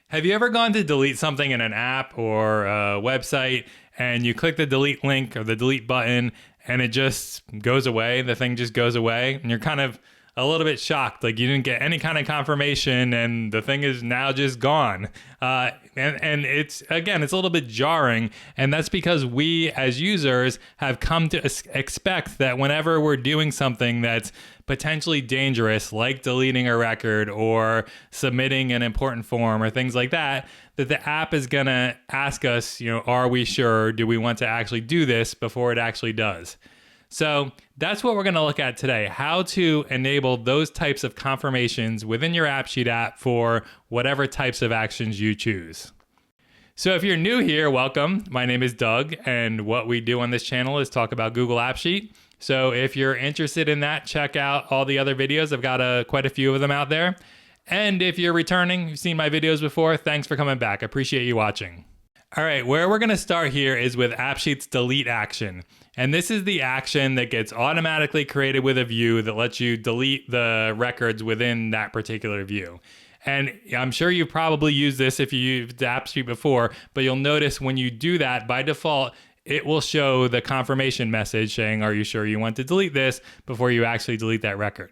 Have you ever gone to delete something in an app or a website and you click the delete link or the delete button and it just goes away? The thing just goes away and you're kind of a little bit shocked, like you didn't get any kind of confirmation and the thing is now just gone. And it's, again, it's a little bit jarring, and that's because we as users have come to expect that whenever we're doing something that's potentially dangerous, like deleting a record or submitting an important form or things like that, that the app is gonna ask us, are we sure? Do we want to actually do this before it actually does? So that's what we're going to look at today, how to enable those types of confirmations within your AppSheet app for whatever types of actions you choose. So if you're new here, welcome. My name is Doug, and what we do on this channel is talk about Google AppSheet. So if you're interested in that, check out all the other videos. I've got quite a few of them out there. And if you're returning, you've seen my videos before, thanks for coming back. I appreciate you watching. All right, where we're going to start here is with AppSheet's delete action. And this is the action that gets automatically created with a view that lets you delete the records within that particular view. And I'm sure you've probably used this if you used AppSheet before, but you'll notice when you do that, by default, it will show the confirmation message saying, are you sure you want to delete this before you actually delete that record?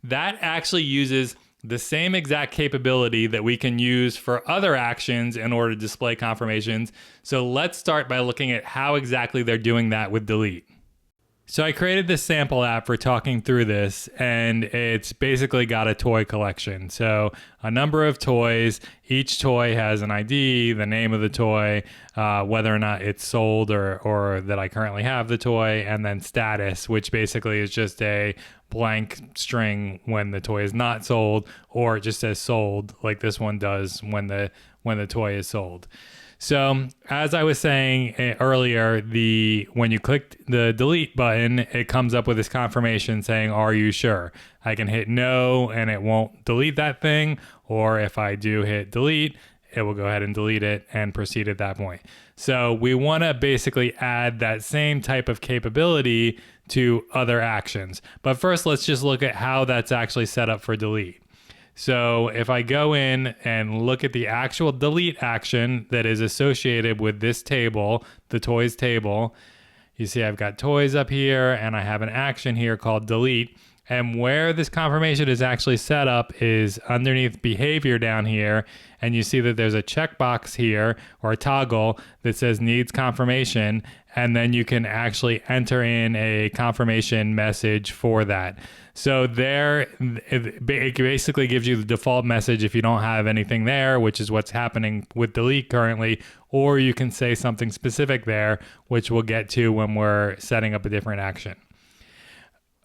That actually uses the same exact capability that we can use for other actions in order to display confirmations. So let's start by looking at how exactly they're doing that with delete. So I created this sample app for talking through this, and it's basically got a toy collection. So a number of toys, each toy has an ID, the name of the toy, whether or not it's sold or that I currently have the toy, and then status, which basically is just a blank string when the toy is not sold, or it just says sold, like this one does when the toy is sold. So as I was saying earlier, when you click the delete button, it comes up with this confirmation saying, are you sure? I can hit no and it won't delete that thing. Or if I do hit delete, it will go ahead and delete it and proceed at that point. So we want to basically add that same type of capability to other actions. But first, let's just look at how that's actually set up for delete. So if I go in and look at the actual delete action that is associated with this table, the toys table, you see I've got toys up here and I have an action here called delete. And where this confirmation is actually set up is underneath behavior down here. And you see that there's a checkbox here or a toggle that says needs confirmation. And then you can actually enter in a confirmation message for that. So there, it basically gives you the default message if you don't have anything there, which is what's happening with delete currently, or you can say something specific there, which we'll get to when we're setting up a different action.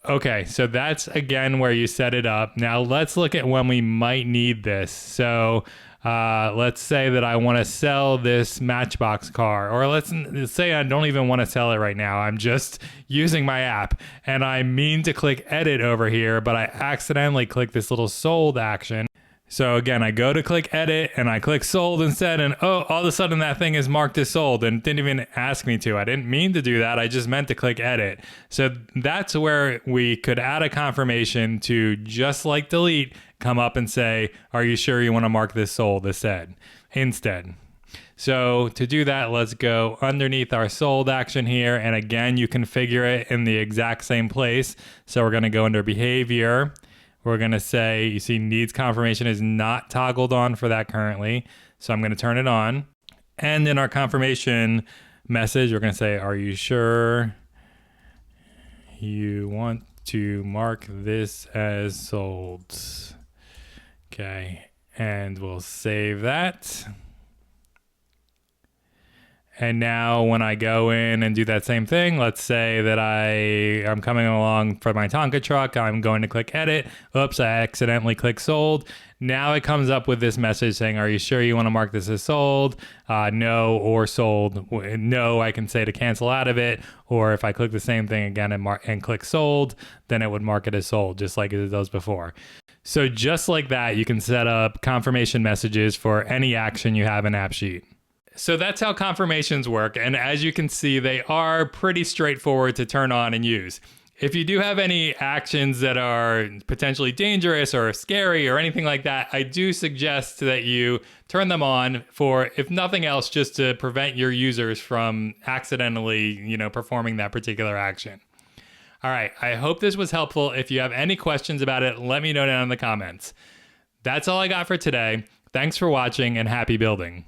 Okay, so that's again where you set it up. Now let's look at when we might need this. So let's say that I want to sell this Matchbox car, or let's say I don't even want to sell it right now. I'm just using my app and I mean to click edit over here, but I accidentally click this little sold action. So again, I go to click edit and I click sold instead, and oh, all of a sudden that thing is marked as sold and didn't even ask me to. I didn't mean to do that. I just meant to click edit. So that's where we could add a confirmation to, just like delete, come up and say, are you sure you want to mark this sold instead? So to do that, let's go underneath our sold action here. And again, you configure it in the exact same place. So we're going to go under behavior. We're going to say, you see needs confirmation is not toggled on for that currently. So I'm going to turn it on. And in our confirmation message, we're going to say, are you sure you want to mark this as sold? Okay. And we'll save that. And now when I go in and do that same thing, let's say that I'm coming along for my Tonka truck, I'm going to click edit. Oops, I accidentally clicked sold. Now it comes up with this message saying, are you sure you want to mark this as sold? No, or sold. No, I can say to cancel out of it. Or if I click the same thing again and click sold, then it would mark it as sold, just like it does before. So just like that, you can set up confirmation messages for any action you have in AppSheet. So that's how confirmations work, and as you can see, they are pretty straightforward to turn on and use. If you do have any actions that are potentially dangerous or scary or anything like that, I do suggest that you turn them on for, if nothing else, just to prevent your users from accidentally, performing that particular action. All right, I hope this was helpful. If you have any questions about it, let me know down in the comments. That's all I got for today. Thanks for watching and happy building.